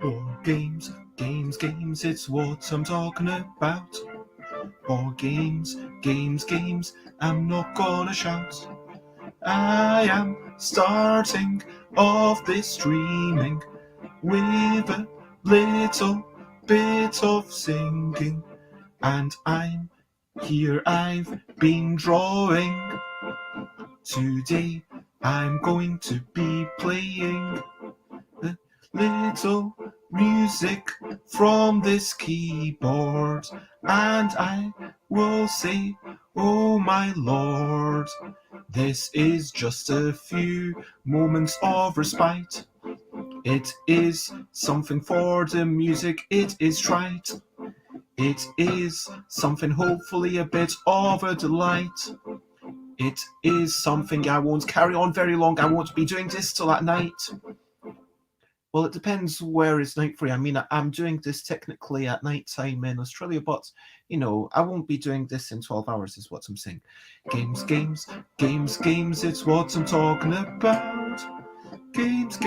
Board games, games, it's what I'm talking about. Board games, games, I'm not gonna shout. I am starting off this streaming with a little bit of singing. And I'm here, I've been drawing. Today I'm going to be playing a little music from this keyboard, and I will say, oh my lord, this is just a few moments of respite. It is something for the music, it is trite. It is something hopefully a bit of a delight. It is something I won't carry on very long. I won't be doing this till at night. Well, it depends where it's night for you. I mean, I'm doing this technically at night time in Australia, but, you know, I won't be doing this in 12 hours is what I'm saying. Games, it's what I'm talking about. Games.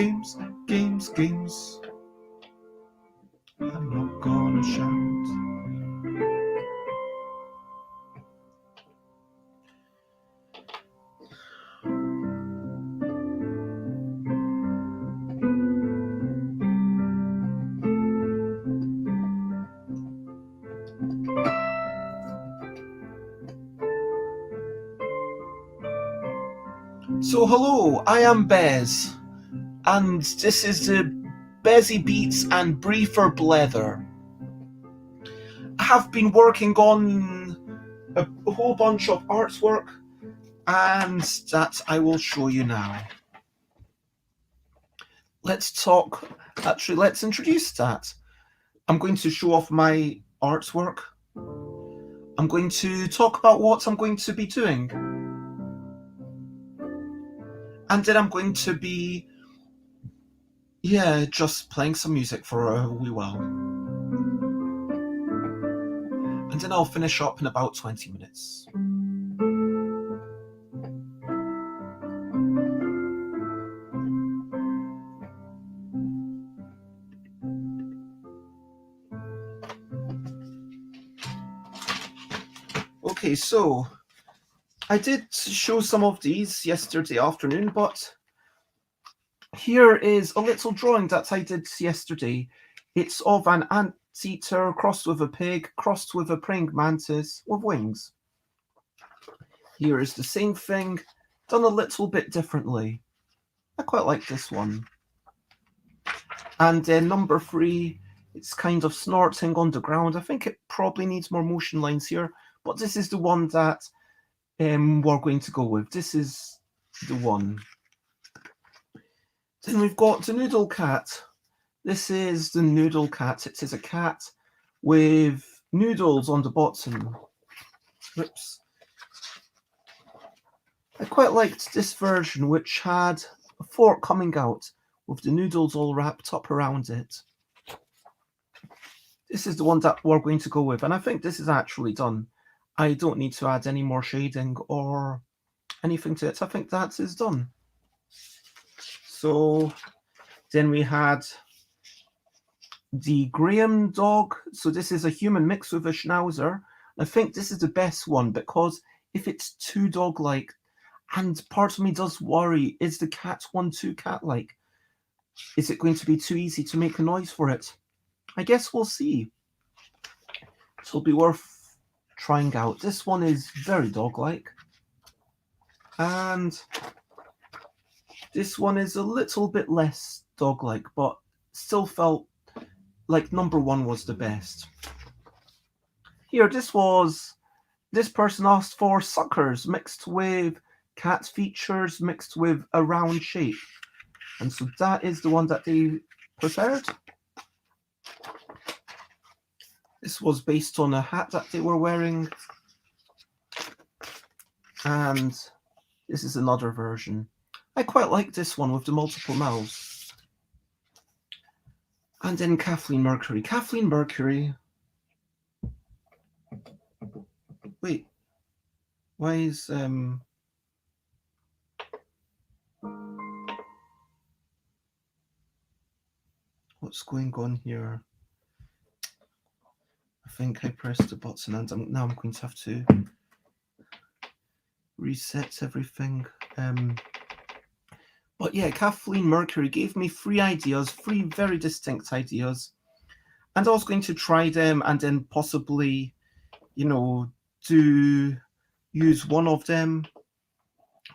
I'm not gonna shout. So hello, I am Bez, and this is the Bezzy Beats and Briefer Blether. I have been working on a whole bunch of artwork, and that I will show you now. Let's introduce that. I'm going to show off my artwork. I'm going to talk about what I'm going to be doing. And then I'm going to be, just playing some music for a wee while. And then I'll finish up in about 20 minutes. Okay, so I did show some of these yesterday afternoon, but here is a little drawing that I did yesterday. It's of an anteater crossed with a pig, crossed with a praying mantis with wings. Here is the same thing, done a little bit differently. I quite like this one. And then number 3, it's kind of snorting on the ground. I think it probably needs more motion lines here, but this is the one that we're going to go with. This is the one. Then we've got the noodle cat. This is the noodle cat. It is a cat with noodles on the bottom. Oops. I quite liked this version, which had a fork coming out with the noodles all wrapped up around it. This is the one that we're going to go with, and I think this is actually done. I don't need to add any more shading or anything to it. I think that is done. So then we had the Graham dog. So this is a human mixed with a schnauzer. I think this is the best one because if it's too dog-like, and part of me does worry, is the cat one too cat-like? Is it going to be too easy to make a noise for it? I guess we'll see. It'll be worth trying out. This one is very dog-like. And this one is a little bit less dog-like, but still felt like number 1 was the best. Here, this person asked for suckers mixed with cat features mixed with a round shape. And so that is the one that they preferred. This was based on a hat that they were wearing. And This is another version. I quite like this one with the multiple mouths. And then Kathleen Mercury. Kathleen Mercury. Wait. Why is what's going on here? I think I pressed the button and now I'm going to have to reset everything. But yeah, Kathleen Mercury gave me 3 ideas, 3 very distinct ideas. And I was going to try them and then possibly, you know, use one of them.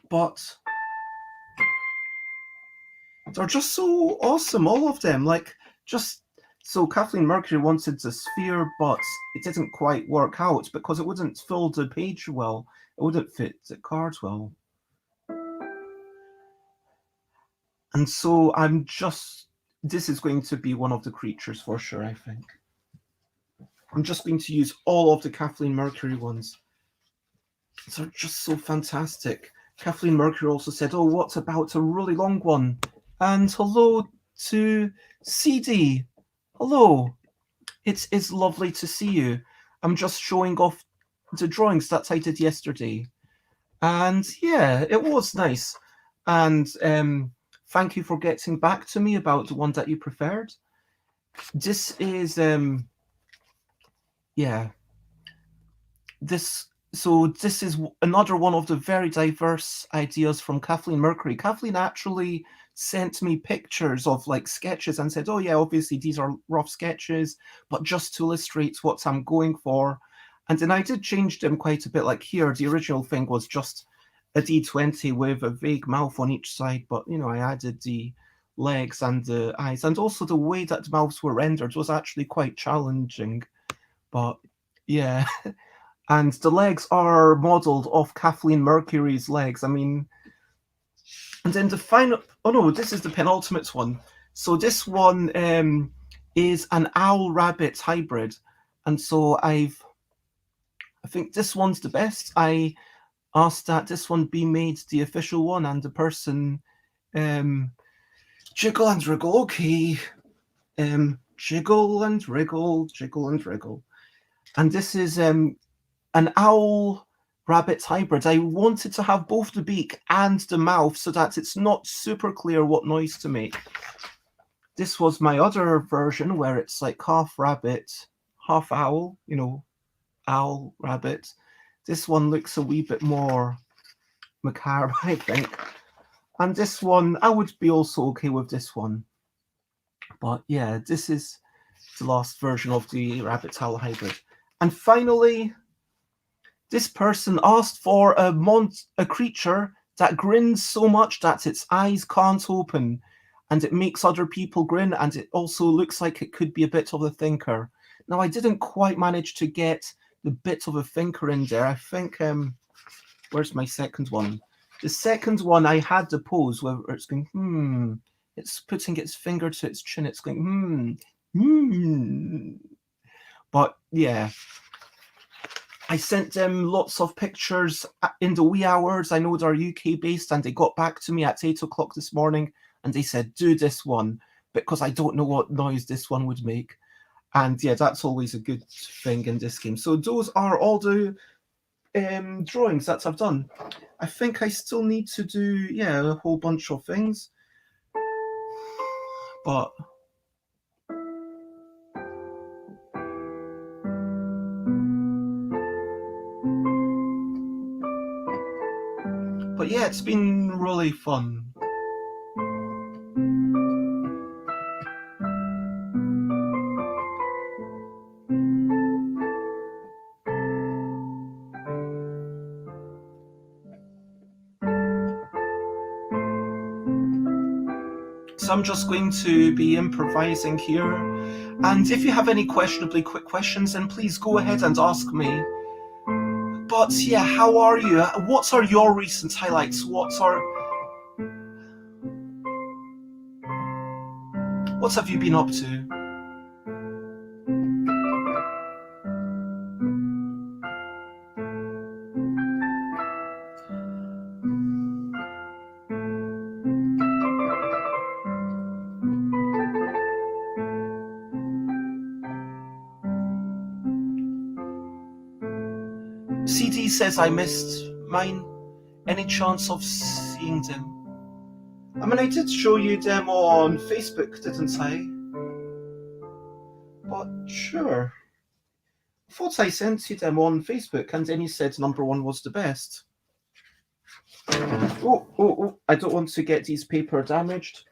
But they're just so awesome, all of them. Like, just so Kathleen Mercury wanted the sphere, but it didn't quite work out because it wouldn't fill the page well. It wouldn't fit the cards well. And so this is going to be one of the creatures for sure, I think. I'm just going to use all of the Kathleen Mercury ones. They're just so fantastic. Kathleen Mercury also said, oh, what about a really long one? And hello to CD. Hello. It is lovely to see you. I'm just showing off the drawings that I did yesterday. And yeah, it was nice. And thank you for getting back to me about the one that you preferred. This is, yeah. This is another one of the very diverse ideas from Kathleen Mercury. Kathleen actually sent me pictures of like sketches and said, oh yeah, obviously these are rough sketches, but just to illustrate what I'm going for. And then I did change them quite a bit. Like here, the original thing was just a D20 with a vague mouth on each side, but you know, I added the legs and the eyes, and also the way that the mouths were rendered was actually quite challenging. But yeah. And the legs are modelled off Kathleen Mercury's legs. I mean, and then the final, oh no, this is the penultimate one. So this one is an owl-rabbit hybrid. And so I think this one's the best. I asked that this one be made the official one, and the person, jiggle and wriggle, okay. Jiggle and wriggle, jiggle and wriggle. And this is an owl rabbit hybrid. I wanted to have both the beak and the mouth so that it's not super clear what noise to make. This was my other version where it's like half rabbit, half owl, you know, owl, rabbit. This one looks a wee bit more macabre, I think. And this one, I would be also okay with this one. But yeah, this is the last version of the rabbit owl hybrid. And finally, this person asked for a creature that grins so much that its eyes can't open, and it makes other people grin, and it also looks like it could be a bit of a thinker. Now, I didn't quite manage to get the bit of a thinker in there. I think, where's my second one? The second one, I had the pose where it's going, it's putting its finger to its chin, it's going, But yeah, I sent them lots of pictures in the wee hours. I know they're UK based, and they got back to me at 8 o'clock this morning and they said, do this one, because I don't know what noise this one would make. And yeah, that's always a good thing in this game. So those are all the drawings that I've done. I think I still need to do, yeah, a whole bunch of things. But yeah, it's been really fun. So I'm just going to be improvising here. And if you have any questionably quick questions, then please go ahead and ask me. But yeah, how are you? What are your recent highlights? What have you been up to? CD says I missed mine. Any chance of seeing them? I mean, I did show you them on Facebook, didn't I? But sure. I thought I sent you them on Facebook, and then you said number 1 was the best. Oh, I don't want to get these paper damaged.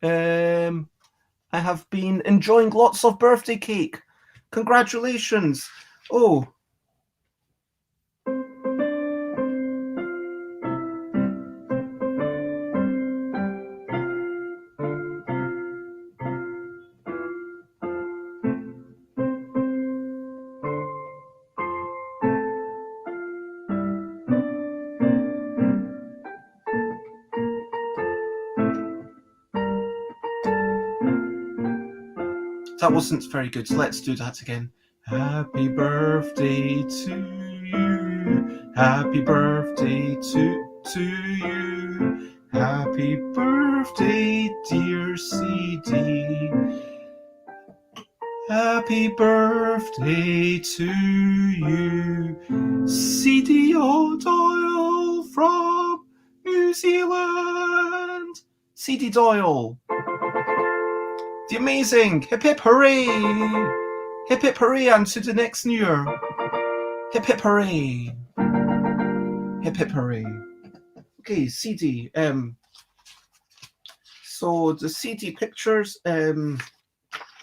I have been enjoying lots of birthday cake. Congratulations. Oh. That wasn't very good. Let's do that again. Happy birthday to you. Happy birthday to you. Happy birthday, dear CD. Happy birthday to you. CD O'Doyle from New Zealand. CD Doyle. The amazing! Hip hip hooray! Hip hip hooray and to the next New Year! Hip hip hooray! Hip hip hooray! Okay, CD. So the CD pictures.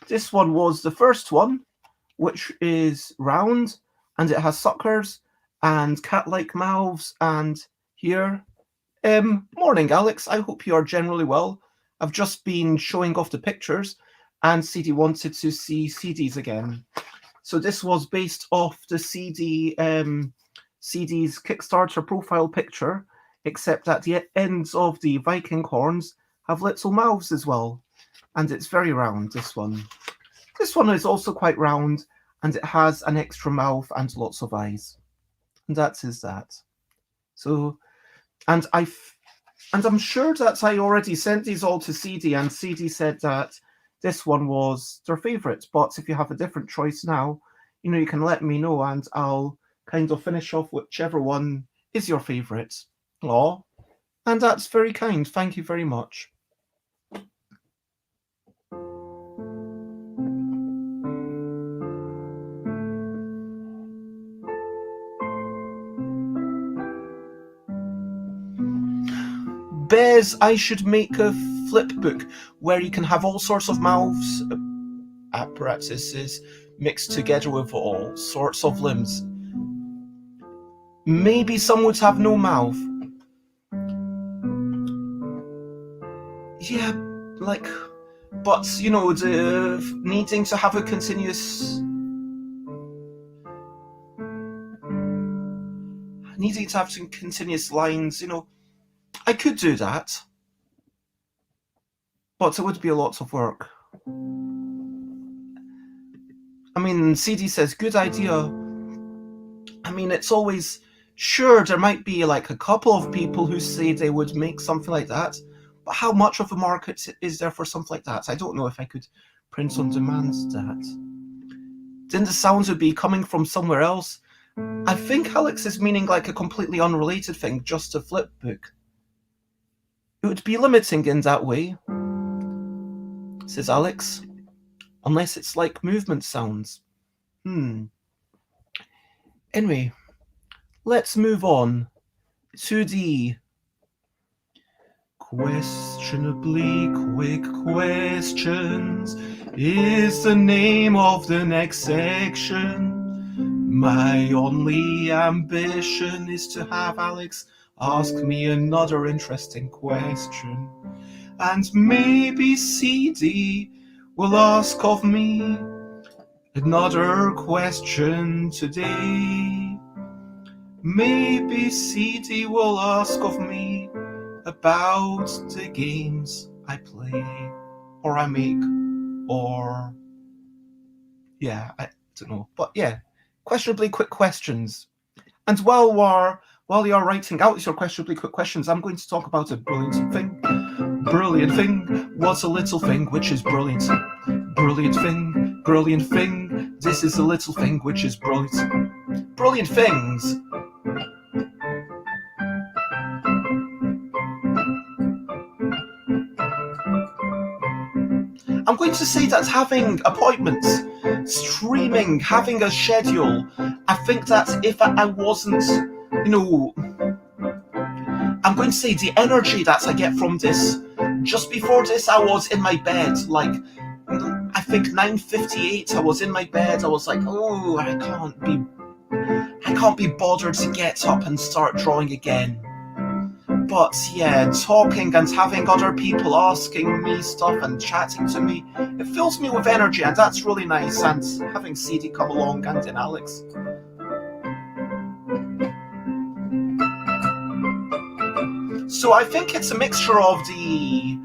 This one was the first one, which is round, and it has suckers and cat-like mouths. And here, morning, Alex. I hope you are generally well. I've just been showing off the pictures, and CD wanted to see CDs again. So this was based off the CD's Kickstarter profile picture, except that the ends of the Viking horns have little mouths as well. And it's very round, this one. This one is also quite round, and it has an extra mouth and lots of eyes. And that is that. So, and I'm sure that I already sent these all to CD, and CD said that this one was their favourite. But if you have a different choice now, you can let me know, and I'll kind of finish off whichever one is your favourite. Aw, and that's very kind. Thank you very much. Bez, I should make a flip book where you can have all sorts of mouths, apparatuses mixed together with all sorts of limbs. Maybe some would have no mouth. Yeah, but the needing to have a continuous. Needing to have some continuous lines, I could do that, but it would be a lot of work. I mean, CD says, good idea. I mean, it's always, sure, there might be a couple of people who say they would make something like that, but how much of a market is there for something like that? I don't know if I could print on demand that. Then the sounds would be coming from somewhere else. I think Alex is meaning a completely unrelated thing, just a flip book. It would be limiting in that way, says Alex, unless it's movement sounds. Anyway, let's move on to the questionably quick questions is the name of the next section. My only ambition is to have Alex ask me another interesting question, and maybe CD will ask of me another question today. Maybe CD will ask of me about the games I play, or I make, or yeah, I don't know, but yeah, questionably quick questions. And while you're writing out your questionably quick questions, I'm going to talk about a brilliant thing. Brilliant thing, what's a little thing which is brilliant? Brilliant thing, this is a little thing which is brilliant. brilliant things. I'm going to say that having appointments, streaming, having a schedule, I think that if I wasn't, I'm going to say the energy that I get from this. Just before this, I was in my bed, like, I think 9:58. I was in my bed. I was like, oh, I can't be bothered to get up and start drawing again. But yeah, talking and having other people asking me stuff and chatting to me, it fills me with energy, and that's really nice. And having CD come along and then Alex. So I think it's a mixture of the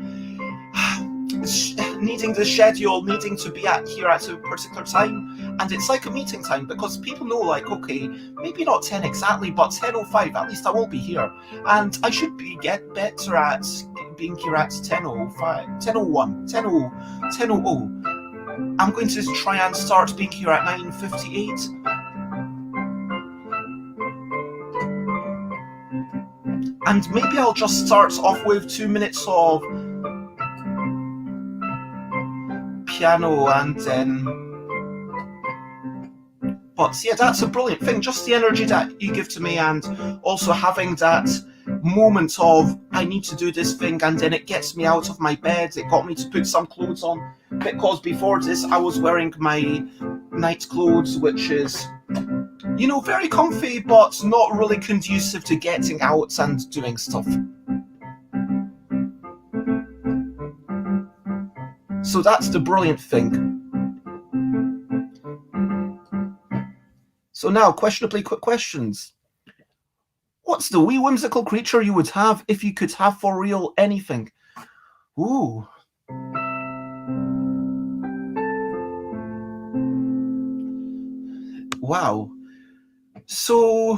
needing the schedule, needing to be here at a particular time, and it's like a meeting time because people know, like, okay, maybe not 10 exactly, but 10:05, at least I will be here, and I should get better at being here at 10:05, 10:01, 10:00. I'm going to try and start being here at 9:58. And maybe I'll just start off with 2 minutes of piano and then. But yeah, that's a brilliant thing. Just the energy that you give to me, and also having that moment of I need to do this thing, and then it gets me out of my bed. It got me to put some clothes on, because before this I was wearing my night clothes, which is, very comfy, but not really conducive to getting out and doing stuff. So that's the brilliant thing. So now, questionably quick questions. What's the wee whimsical creature you would have if you could have for real anything? Ooh. Wow. So,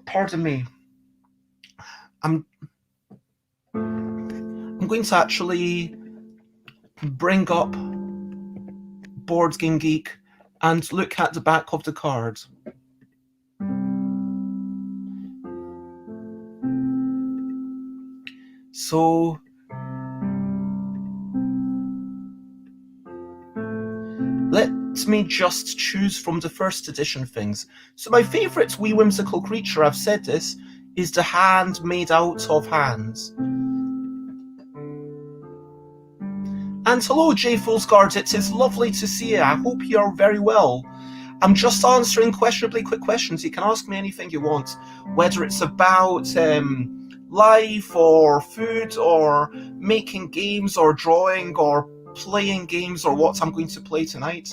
pardon me. I'm going to actually bring up Board Game Geek and look at the back of the card. So, let me just choose from the first edition things. So my favourite wee whimsical creature, I've said this, is the hand made out of hands. And hello, J. Foolsguard, it is lovely to see you. I hope you are very well. I'm just answering questionably quick questions. You can ask me anything you want, whether it's about life or food or making games or drawing or playing games or what I'm going to play tonight.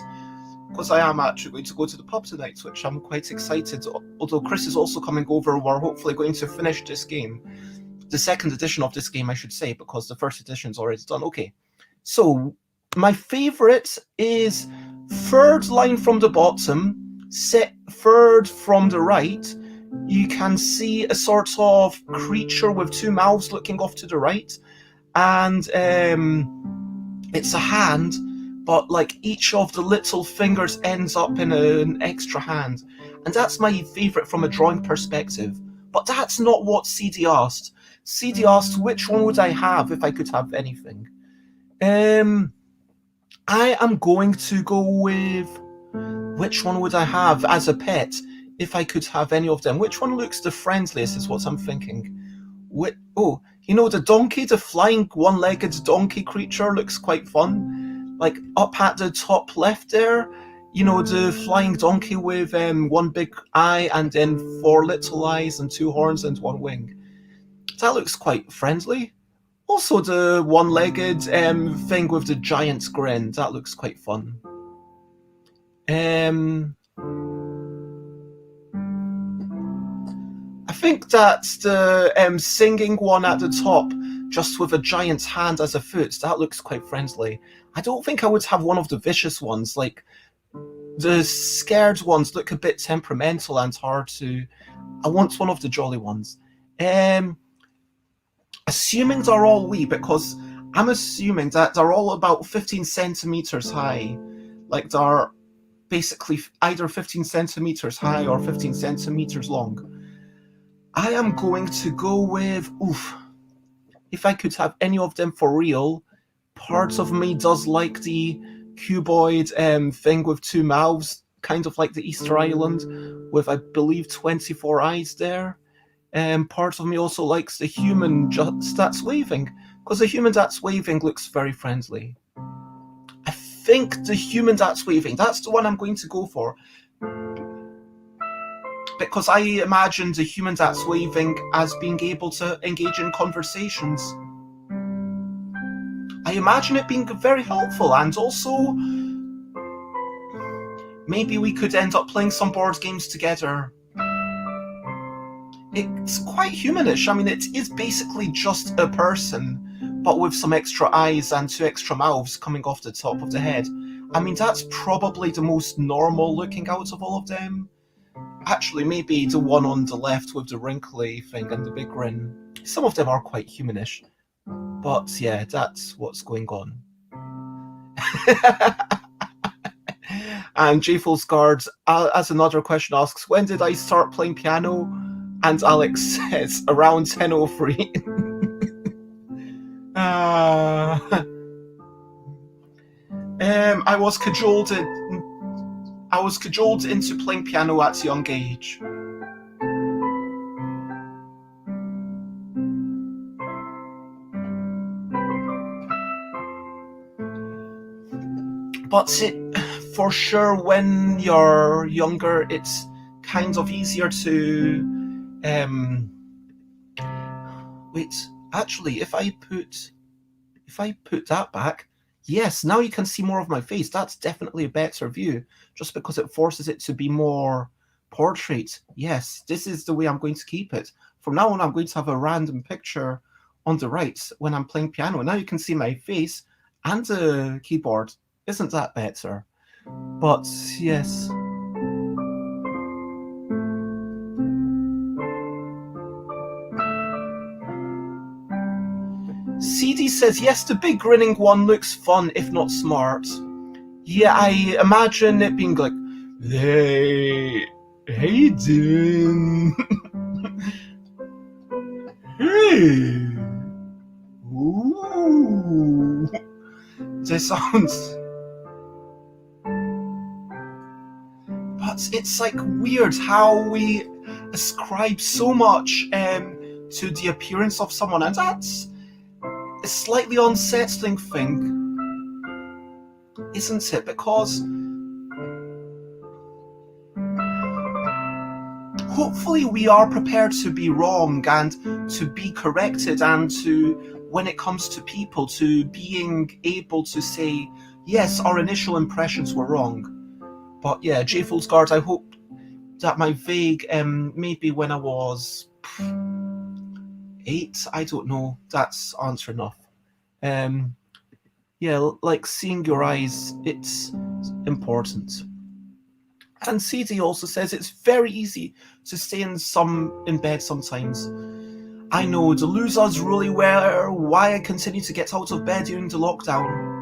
Because I am actually going to go to the pub tonight, which I'm quite excited. Although Chris is also coming over, we're hopefully going to finish this game. The second edition of this game, I should say, because the first edition's already done. Okay. So, my favourite is third line from the bottom, third from the right. You can see a sort of creature with two mouths looking off to the right, and it's a hand, but like each of the little fingers ends up in an extra hand, and that's my favourite from a drawing perspective. But that's not what CD asked. CD asked which one would I have if I could have anything. I am going to go with which one would I have as a pet if I could have any of them. Which one looks the friendliest is what I'm thinking. The donkey, the flying one-legged donkey creature looks quite fun. Like up at the top left there, the flying donkey with one big eye and then four little eyes and two horns and one wing. That looks quite friendly. Also, the one-legged thing with the giant grin, that looks quite fun. I think that's the singing one at the top, just with a giant's hand as a foot. That looks quite friendly. I don't think I would have one of the vicious ones. Like, the scared ones look a bit temperamental and hard to. I want one of the jolly ones. Assuming they're all wee, because I'm assuming that they're all about 15 centimeters high. Like they're basically either 15 centimeters high or 15 centimeters long. I am going to go with, if I could have any of them for real, part of me does like the cuboid thing with two mouths, kind of like the Easter Island, with, I believe, 24 eyes there. Part of me also likes the human that's waving, because the human that's waving looks very friendly. I think the human that's waving, that's the one I'm going to go for. Because I imagine the human that's waving as being able to engage in conversations. I imagine it being very helpful, and also maybe we could end up playing some board games together. It's quite humanish. I mean, it is basically just a person, but with some extra eyes and two extra mouths coming off the top of the head. I mean, that's probably the most normal looking out of all of them. Actually, maybe the one on the left with the wrinkly thing and the big grin. Some of them are quite humanish. But yeah, that's what's going on. And J-Full Guard, as another question asks, when did I start playing piano? And Alex says, around 10:03. I was cajoled into playing piano at a young age. But for sure, when you're younger, it's kind of easier to. Wait, actually, if I put that back, yes, now you can see more of my face. That's definitely a better view, just because it forces it to be more portrait. Yes, this is the way I'm going to keep it. From now on, I'm going to have a random picture on the right when I'm playing piano. Now you can see my face and the keyboard. Isn't that better? But yes. CD says, yes, the big grinning one looks fun, if not smart. Yeah, I imagine it being like, hey you doing? Hey. Ooh. This sounds... But it's like weird how we ascribe so much to the appearance of someone, and that's a slightly unsettling thing, isn't it? Because hopefully we are prepared to be wrong and to be corrected, and to, when it comes to people, to being able to say, yes, our initial impressions were wrong. But yeah, J-Fool's Guard, I hope that my vague, maybe when I was 8, I don't know, that's answer enough. Yeah, like seeing your eyes, it's important. And CD also says it's very easy to stay in bed sometimes. I know the losers really were why I continue to get out of bed during the lockdown.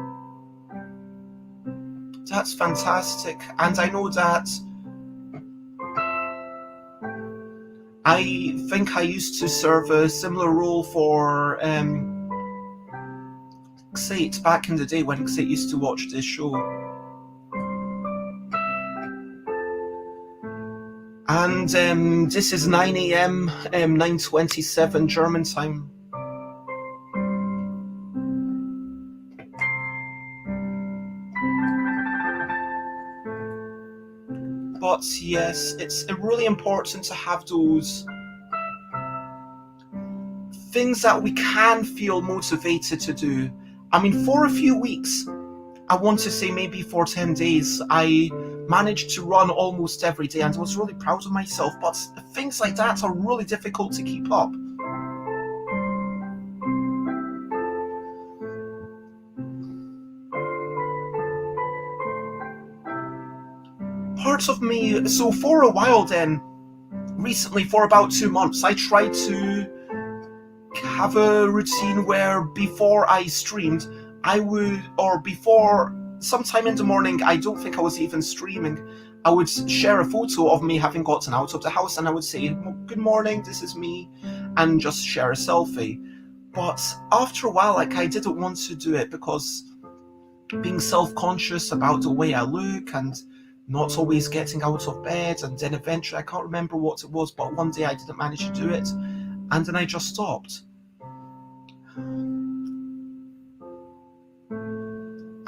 That's fantastic, and I know that I think I used to serve a similar role for Xate back in the day when Xate used to watch this show. And this is 9 a.m., 9:27 German time. But yes, it's really important to have those things that we can feel motivated to do. I mean, for a few weeks, I want to say maybe for 10 days, I managed to run almost every day and was really proud of myself, but things like that are really difficult to keep up. Parts of me, so for a while then, recently for about 2 months, I tried to have a routine where before I streamed, I would, or before sometime in the morning, I don't think I was even streaming, I would share a photo of me having gotten out of the house, and I would say, "Good morning, this is me," and just share a selfie. But after a while, like, I didn't want to do it because being self-conscious about the way I look and not always getting out of bed, and then eventually, I can't remember what it was, but one day I didn't manage to do it, and then I just stopped.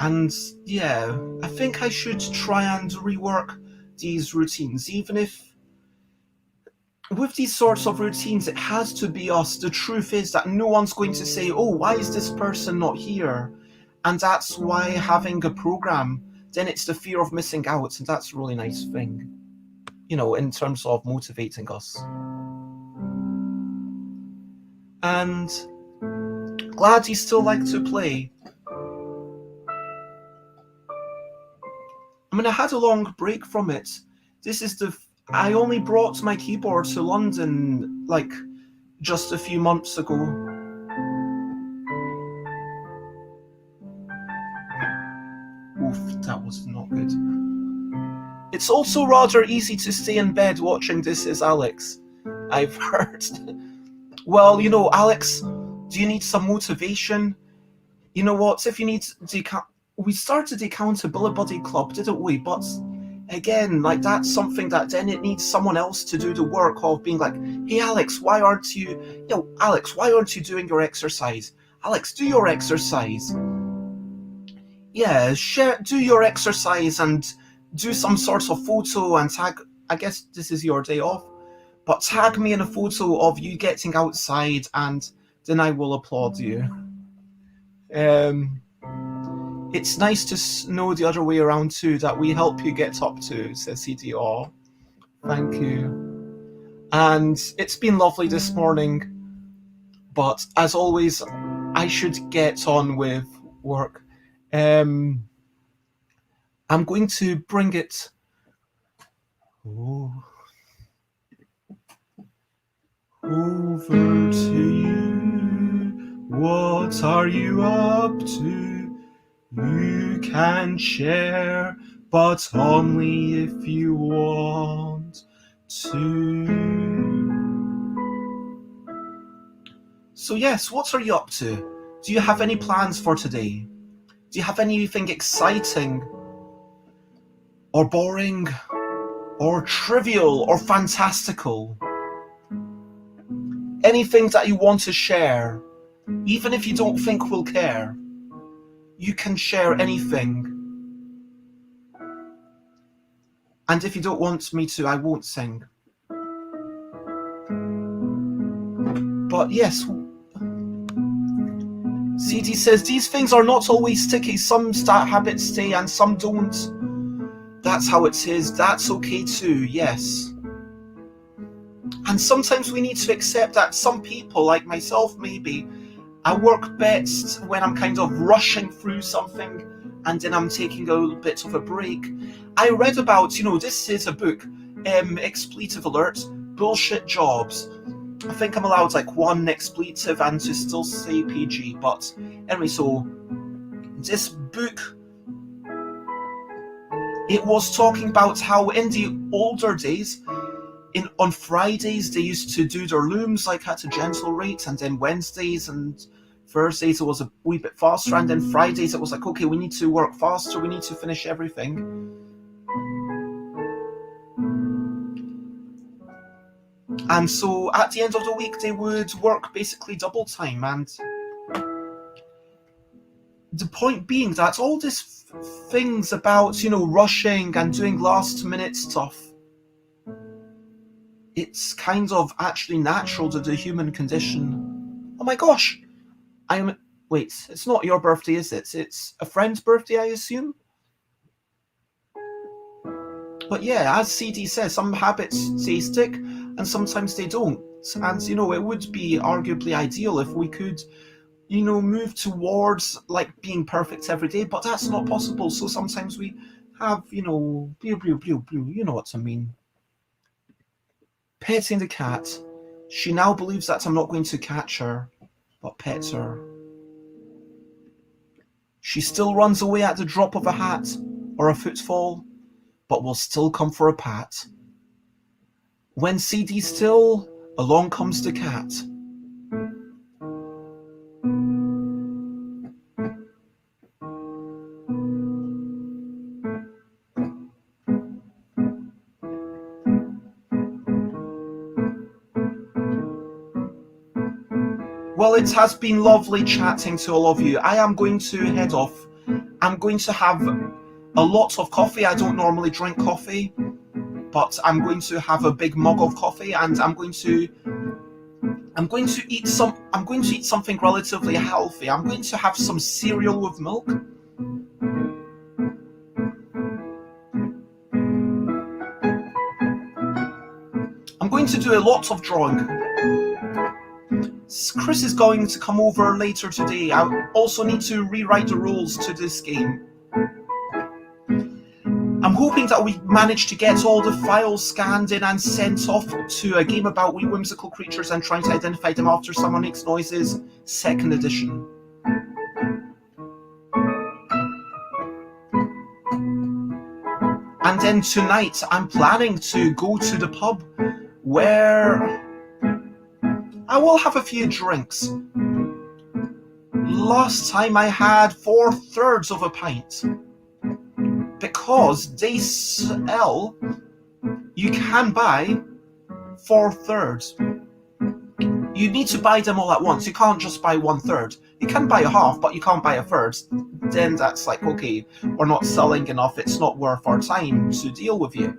And yeah, I think I should try and rework these routines, even if with these sorts of routines, it has to be us. The truth is that no one's going to say, "Oh, why is this person not here?" And that's why having a program, then it's the fear of missing out, and that's a really nice thing, in terms of motivating us. And glad you still like to play. I mean, I had a long break from it. This is I only brought my keyboard to London, like, just a few months ago. Oof, that was not good. It's also rather easy to stay in bed watching This Is Alex, I've heard. Well, Alex, do you need some motivation? You know what? If you need we started the Accountability Buddy Club, didn't we? But again, like, that's something that then it needs someone else to do the work of being like, "Hey, Alex, Alex, why aren't you doing your exercise? Alex, do your exercise. Yeah, do your exercise and do some sort of photo and tag. I guess this is your day off, but tag me in a photo of you getting outside, and then I will applaud you." It's nice to know the other way around too, that we help you get up to, says CDR. Thank you. And it's been lovely this morning, but as always, I should get on with work. I'm going to bring it over to you. What are you up to? You can share, but only if you want to. So yes, what are you up to? Do you have any plans for today? Do you have anything exciting, or boring, or trivial, or fantastical? Anything that you want to share, even if you don't think we'll care? You can share anything. And if you don't want me to, I won't sing. But yes, CD says these things are not always sticky. Some habits stay and some don't. That's how it is. That's okay too, yes. And sometimes we need to accept that some people, like myself maybe, I work best when I'm kind of rushing through something and then I'm taking a bit of a break. I read about, this is a book, expletive alert, bullshit jobs. I think I'm allowed like one expletive and to still say PG, but anyway, so this book, it was talking about how in the older days, on Fridays they used to do their looms like at a gentle rate, and then Wednesdays and Thursdays it was a wee bit faster, and then Fridays it was like, okay, we need to work faster, we need to finish everything. And so at the end of the week they would work basically double time, and the point being that all these things about, rushing and doing last minute stuff, it's kind of actually natural to the human condition. Oh my gosh! Wait, it's not your birthday, is it? It's a friend's birthday, I assume? But yeah, as CD says, some habits they stick and sometimes they don't. And, it would be arguably ideal if we could, move towards like being perfect every day, but that's not possible. So sometimes we have, blue, you know what I mean. Petting the cat. She now believes that I'm not going to catch her. but pets her. She still runs away at the drop of a hat or a footfall, but will still come for a pat. When CD's still, along comes the cat. Well, it has been lovely chatting to all of you. I am going to head off. I'm going to have a lot of coffee. I don't normally drink coffee, but I'm going to have a big mug of coffee, and I'm going to eat something relatively healthy. I'm going to have some cereal with milk. I'm going to do a lot of drawing. Chris is going to come over later today. I also need to rewrite the rules to this game. I'm hoping that we manage to get all the files scanned in and sent off to a game about wee whimsical creatures and trying to identify them after someone makes noises, 2nd edition. And then tonight I'm planning to go to the pub where I will have a few drinks. Last time I had 4/3 of a pint. Because they sell, you can buy 4/3. You need to buy them all at once. You can't just buy 1/3. You can buy a half, but you can't buy a third. Then that's like, okay, we're not selling enough. It's not worth our time to deal with you.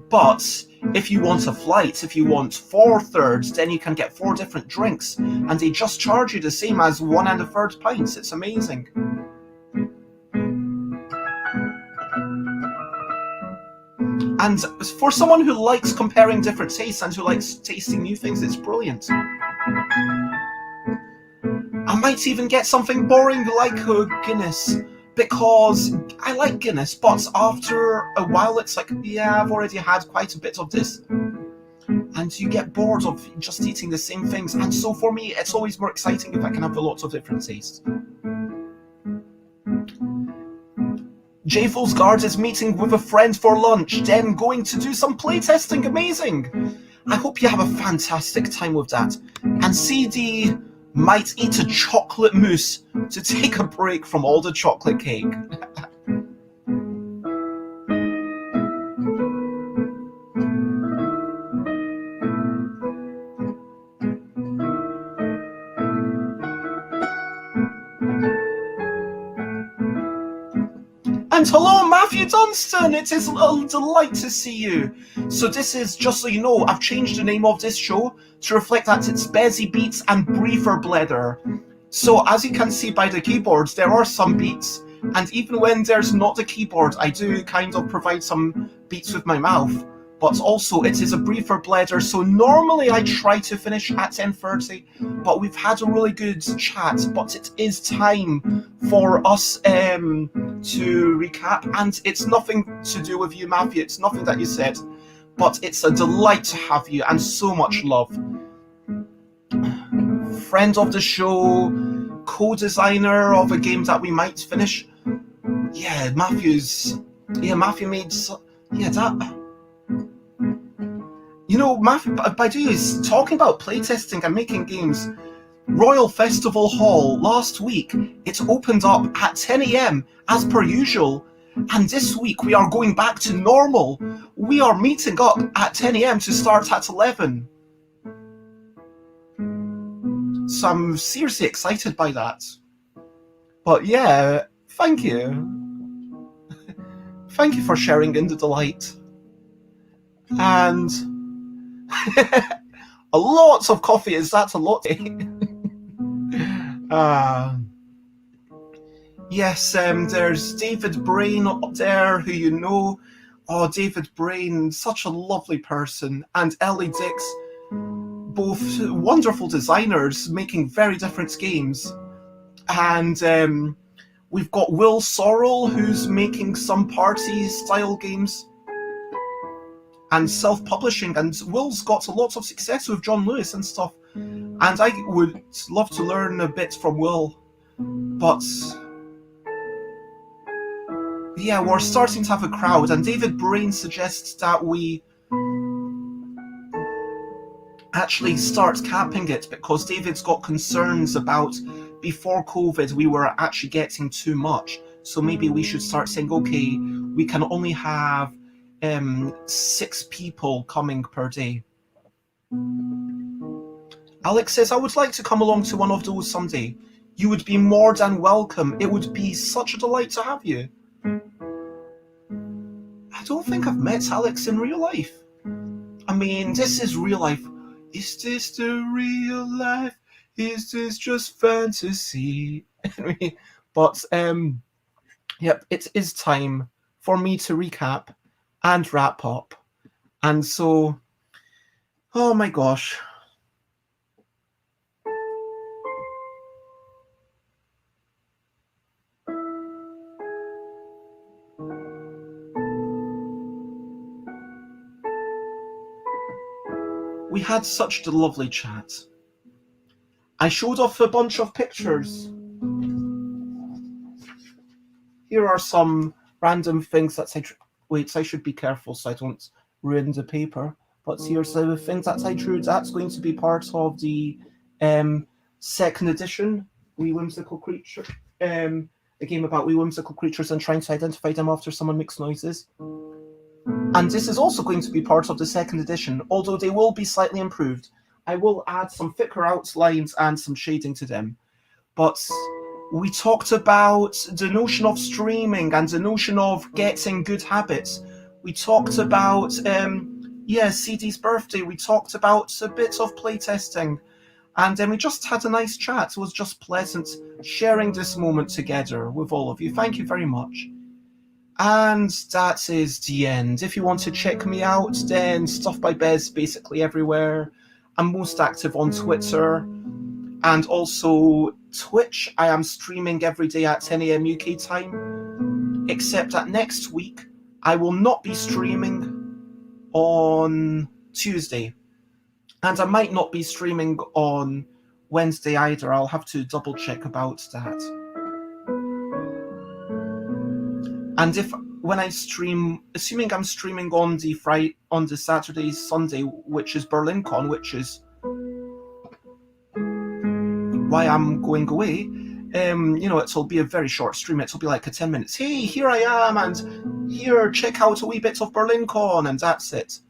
But if you want a flight, if you want 4/3, then you can get 4 different drinks, and they just charge you the same as 1 1/3 pints. It's amazing. And for someone who likes comparing different tastes and who likes tasting new things, it's brilliant. I might even get something boring like a Guinness, because I like Guinness, but after a while it's like, yeah, I've already had quite a bit of this. And you get bored of just eating the same things. And so for me, it's always more exciting if I can have lots of different tastes. Jayful's Guard is meeting with a friend for lunch, then going to do some playtesting. Amazing! I hope you have a fantastic time with that. And CD might eat a chocolate mousse to take a break from all the chocolate cake. And hello, Matthew Dunstan! It is a delight to see you. So this is, just so you know, I've changed the name of this show to reflect that it's Bezzy Beats and Briefer Blether. So as you can see by the keyboards, there are some beats. And even when there's not a keyboard, I do kind of provide some beats with my mouth. But also, it is a briefer Blether, so normally I try to finish at 10:30, but we've had a really good chat, but it is time for us to recap, and it's nothing to do with you, Matthew, it's nothing that you said, but it's a delight to have you, and so much love. Friend of the show, co-designer of a game that we might finish. Yeah, Matthew made, that... You know, Baidu is talking about playtesting and making games. Royal Festival Hall last week, it opened up at 10 AM as per usual, and this week we are going back to normal. We are meeting up at 10 AM to start at 11. So I'm seriously excited by that. But yeah, thank you. Thank you for sharing in the delight. And a lot of coffee, is that a lot? Yes, there's David Brain up there, who you know. Oh, David Brain, such a lovely person. And Ellie Dix, both wonderful designers making very different games. And we've got Will Sorrell, who's making some party-style games and self-publishing, and Will's got a lot of success with John Lewis and stuff. And I would love to learn a bit from Will, but yeah, we're starting to have a crowd, and David Brain suggests that we actually start capping it because David's got concerns about before COVID we were actually getting too much. So maybe we should start saying, okay, we can only have 6 people coming per day. Alex says, I would like to come along to one of those someday. You would be more than welcome. It would be such a delight to have you. I don't think I've met Alex in real life. I mean, this is real life. Is this the real life? Is this just fantasy? But yep, it is time for me to recap and wrap up. And so, oh my gosh. We had such a lovely chat. I showed off a bunch of pictures. Here are some random things that wait, I should be careful so I don't ruin the paper. But here's the things that I drew. That's going to be part of the second edition, Wee Whimsical Creature. A game about wee whimsical creatures and trying to identify them after someone makes noises. And this is also going to be part of the second edition, although they will be slightly improved. I will add some thicker outlines and some shading to them. But we talked about the notion of streaming and the notion of getting good habits. We talked about, CD's birthday. We talked about a bit of playtesting. And then we just had a nice chat. It was just pleasant sharing this moment together with all of you. Thank you very much. And that is the end. If you want to check me out, then Stuff by Bez basically everywhere. I'm most active on Twitter and also Twitch. I am streaming every day at 10 a.m. UK time, except that next week I will not be streaming on Tuesday. And I might not be streaming on Wednesday either. I'll have to double check about that. And when I stream, assuming I'm streaming on the Saturday, Sunday, which is BerlinCon, which is why I'm going away, it'll be a very short stream. It'll be like a 10 minutes. Hey, here I am, and here, check out a wee bit of BerlinCon, and that's it.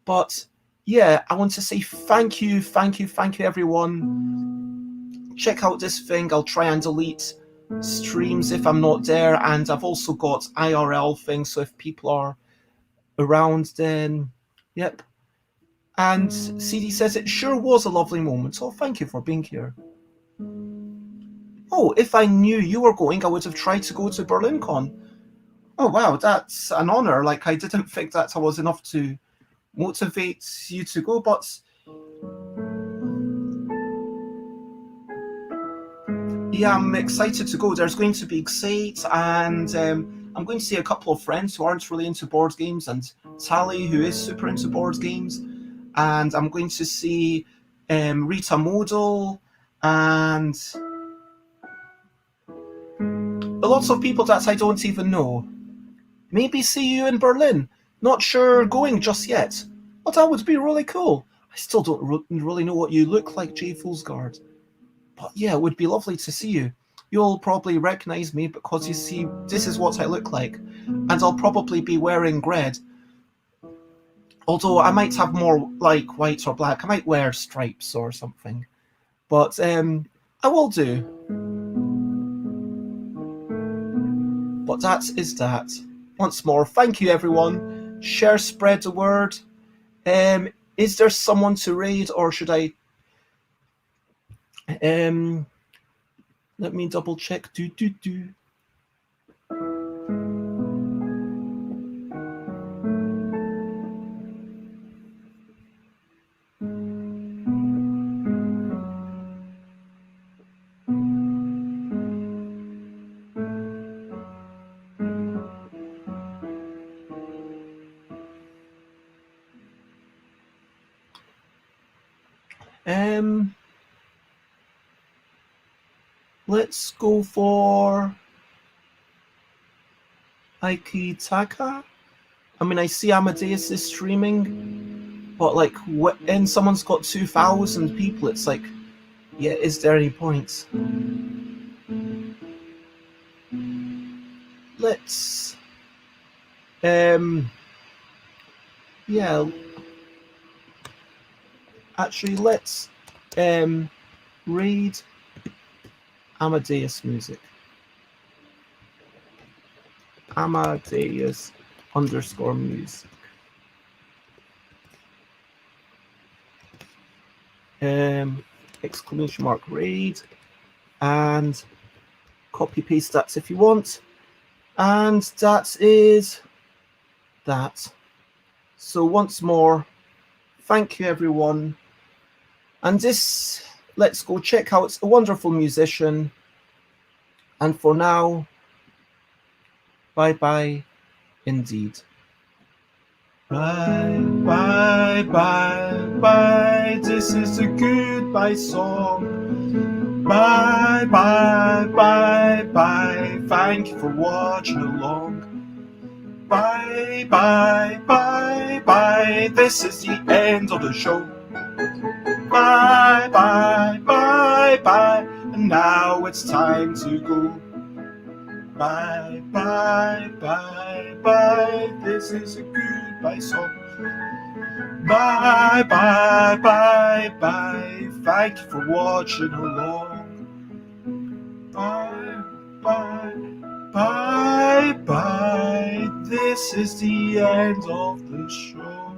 But yeah, I want to say thank you, everyone. Check out this thing. I'll try and delete streams if I'm not there, and I've also got IRL things, so if people are around, then yep. And CD says it sure was a lovely moment, so thank you for being here. Oh, if I knew you were going, I would have tried to go to BerlinCon. Oh wow, that's an honor. Like, I didn't think that I was enough to motivate you to go, but yeah, I'm excited to go. There's going to be Xate, and I'm going to see a couple of friends who aren't really into board games, and Tally, who is super into board games, and I'm going to see Rita Modal, and lots of people that I don't even know. Maybe see you in Berlin. Not sure going just yet, but that would be really cool. I still don't really know what you look like, Jay Foolsguard. But yeah, it would be lovely to see you. You'll probably recognize me because you see, this is what I look like. And I'll probably be wearing red. Although I might have more like white or black. I might wear stripes or something. But I will do. But that is that. Once more, thank you everyone. Share, spread the word. Is there someone to raid, or should I let me double check. Um, let's go for Aikitaka. I mean, I see Amadeus is streaming, but like, when someone's got 2,000 people, it's like, yeah, is there any points? Let's, yeah, actually, let's, read Amadeus music. Amadeus underscore music. Exclamation mark raid, and copy paste that if you want. And that is that. So once more, thank you everyone. And this, let's go check out a wonderful musician. And for now, bye bye indeed. Bye, bye, bye, bye. This is a goodbye song. Bye, bye, bye, bye. Thank you for watching along. Bye, bye, bye, bye. This is the end of the show. Bye, bye, bye, bye. And now it's time to go. Bye, bye, bye, bye. This is a goodbye song. Bye, bye, bye, bye. Thank you for watching along. Bye, bye, bye, bye. This is the end of the show.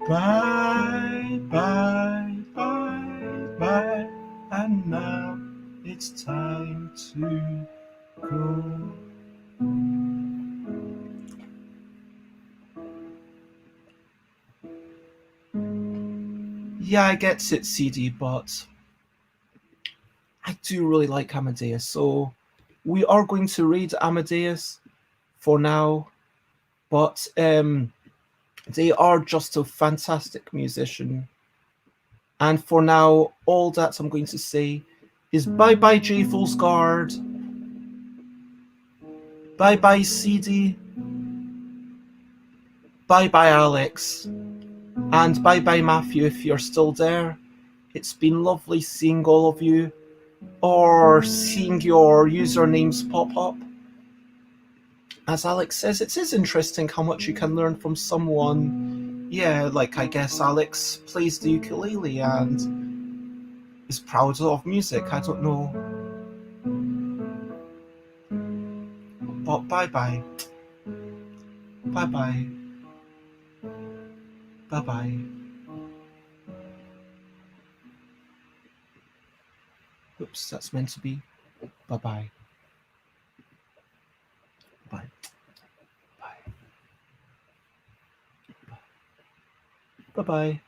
Bye, bye, bye, bye. And now it's time to go. Yeah, I get it, CD, but I do really like Amadeus, so we are going to read Amadeus for now, but they are just a fantastic musician. And for now, all that I'm going to say is bye bye, J Fool's Guard. Bye bye, CD. Bye bye, Alex. And bye bye, Matthew, if you're still there. It's been lovely seeing all of you, or seeing your usernames pop up. As Alex says, it is interesting how much you can learn from someone. Yeah, like I guess Alex plays the ukulele and is proud of music. I don't know. But bye bye. Bye bye. Bye bye. Oops, that's meant to be. Bye bye. Bye. Bye. Bye bye.